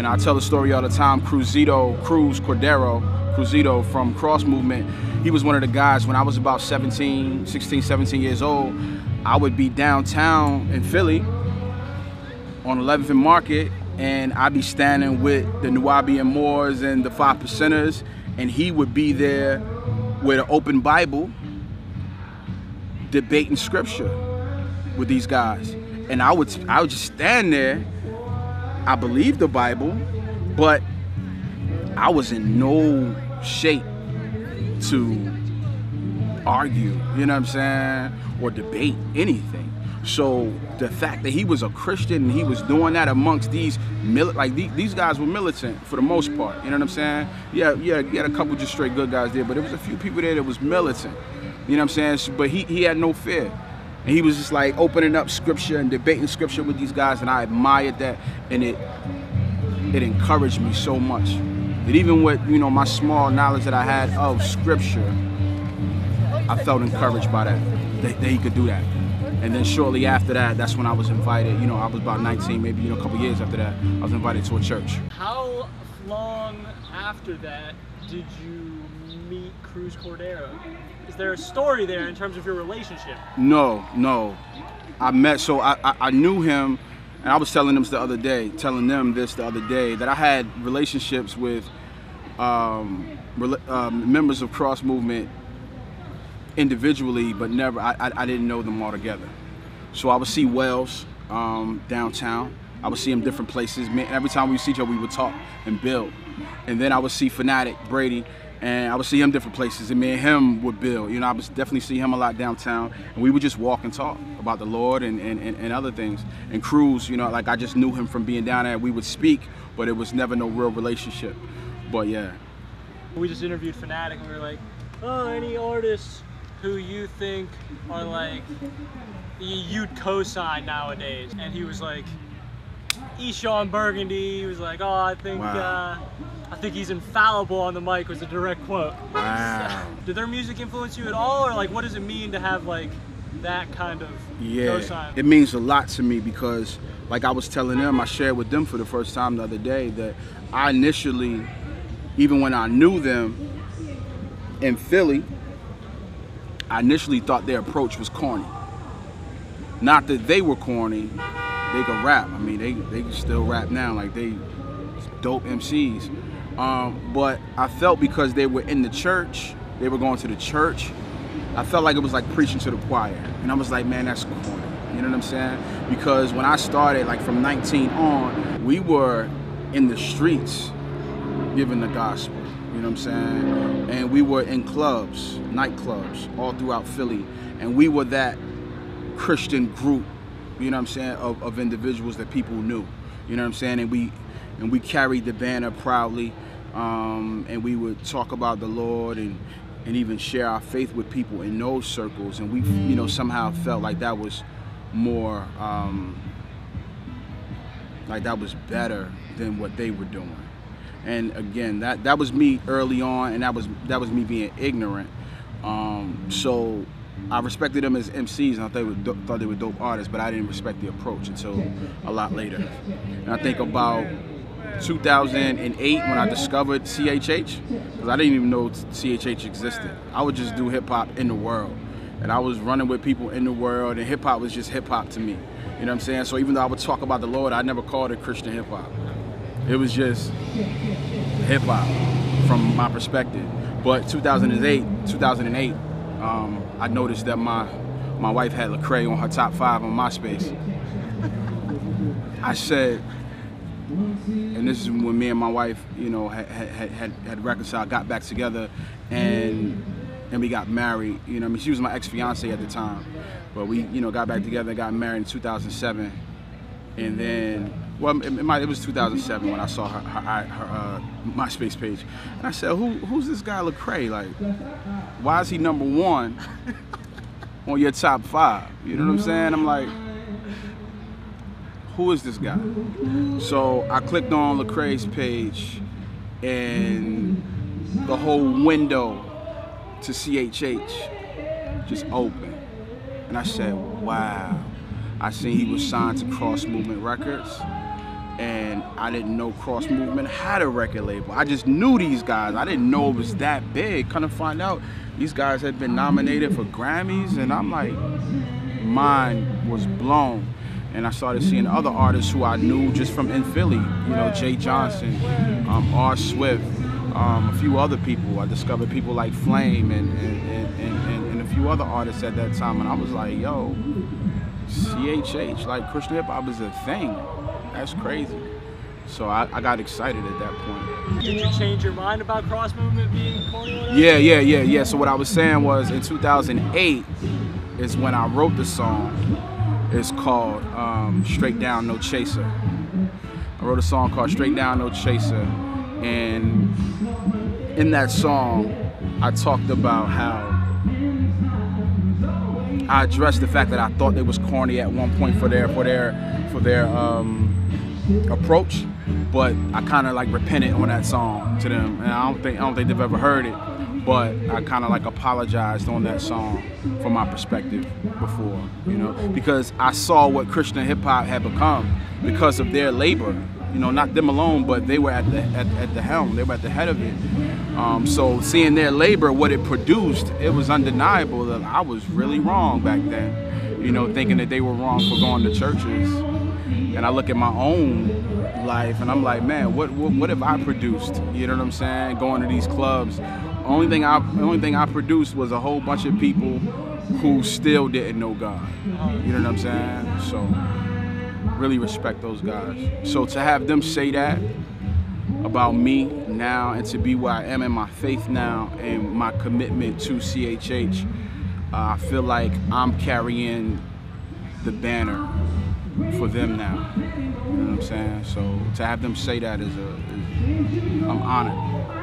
I tell the story all the time. Cruz Cordero from Cross Movement, he was one of the guys when I was about 16, 17 years old. I would be downtown in Philly on 11th and Market, and I'd be standing with the Nubian Moors and the 5 Percenters, and he would be there with an open Bible debating scripture with these guys. And I would just stand there. I believed the Bible, but I was in no shape to argue, you know what I'm saying, or debate anything. So the fact that he was a Christian and he was doing that amongst these these guys were militant for the most part, you know what I'm saying? Yeah, you had a couple just straight good guys there, but there was a few people there that was militant, you know what I'm saying? But he had no fear. And he was just like opening up scripture and debating scripture with these guys, and I admired that, and it encouraged me so much. That even with, you know, my small knowledge that I had of scripture, I felt encouraged by that he could do that. And then shortly after that, that's when I was invited, you know, I was about 19, maybe, you know, a couple years after that, I was invited to a church. How long after that did you meet Cruz Cordero? Is there a story there in terms of your relationship? No. I knew him, and I was telling them this the other day, that I had relationships with members of Cross Movement individually, but never, I didn't know them all together. So I would see Wells downtown. I would see him different places. Every time we would see each other, we would talk and build. And then I would see Fanatic, Brady, and I would see him different places, and me and him would build. You know, I would definitely see him a lot downtown, and we would just walk and talk about the Lord and other things. And Cruz, you know, like I just knew him from being down there. We would speak, but it was never no real relationship. But yeah. We just interviewed Fanatic, and we were like, oh, any artists who you think are like, you'd co-sign nowadays? And he was like, Eshon Burgundy. He was like, oh, I think he's infallible on the mic, was a direct quote. Wow. Did their music influence you at all, or like what does it mean to have like that kind of co-sign? It means a lot to me because, like I was telling them, I shared with them for the first time the other day that I initially, even when I knew them in Philly, I initially thought their approach was corny. Not that they were corny, they could rap. I mean, they can still rap now, like they dope MCs. But I felt because they were in the church, they were going to the church, I felt like it was like preaching to the choir. And I was like, man, that's corny. You know what I'm saying? Because when I started, like from 19 on, we were in the streets giving the gospel. You know what I'm saying? And we were in clubs, nightclubs, all throughout Philly. And we were that Christian group, you know what I'm saying, of individuals that people knew. You know what I'm saying? And we carried the banner proudly. And we would talk about the Lord and even share our faith with people in those circles. And we, you know, somehow felt like that was more, like that was better than what they were doing. And again, that was me early on, and that was me being ignorant. So I respected them as MCs, and I thought they were dope artists, but I didn't respect the approach until a lot later. And I think about 2008 when I discovered CHH, because I didn't even know CHH existed. I would just do hip hop in the world, and I was running with people in the world, and hip hop was just hip hop to me. You know what I'm saying? So even though I would talk about the Lord, I never called it Christian hip hop. It was just hip hop from my perspective. But 2008, I noticed that my wife had Lecrae on her top 5 on MySpace. I said, and this is when me and my wife, you know, had reconciled, got back together, and we got married. You know, I mean, she was my ex-fiance at the time, but we, you know, got back together, got married in 2007, and then, well, it was 2007 when I saw her MySpace page, and I said, who's this guy Lecrae? Like, why is he #1 on your top 5? You know what I'm saying? I'm like, who is this guy? So I clicked on Lecrae's page, and the whole window to CHH just opened. And I said, wow. I seen he was signed to Cross Movement Records. and I didn't know Cross Movement had a record label. I just knew these guys. I didn't know it was that big. Kind of find out these guys had been nominated for Grammys, and I'm like, mind was blown. And I started seeing other artists who I knew just from in Philly, you know, Jay Johnson, R. Swift, a few other people. I discovered people like Flame and a few other artists at that time, and I was like, yo, CHH, like Christian hip hop is a thing. That's crazy. So I got excited at that point. Did you change your mind about Cross Movement being corny? Yeah. So what I was saying was, in 2008 is when I wrote the song. It's called Straight Down No Chaser. I wrote a song called Straight Down No Chaser, and in that song I talked about how I addressed the fact that I thought they was corny at one point for their approach, but I kind of like repented on that song to them, and I don't think they've ever heard it, but I kind of like apologized on that song from my perspective before, you know, because I saw what Christian hip hop had become because of their labor, you know, not them alone, but they were at the helm, they were at the head of it. So seeing their labor, what it produced, it was undeniable that I was really wrong back then, you know, thinking that they were wrong for going to churches. And I look at my own life and I'm like, man, what have I produced? You know what I'm saying? Going to these clubs. The only thing I produced was a whole bunch of people who still didn't know God. You know what I'm saying? So really respect those guys. So to have them say that about me now, and to be where I am in my faith now and my commitment to CHH, I feel like I'm carrying the banner for them now. You know what I'm saying? So to have them say that I'm honored.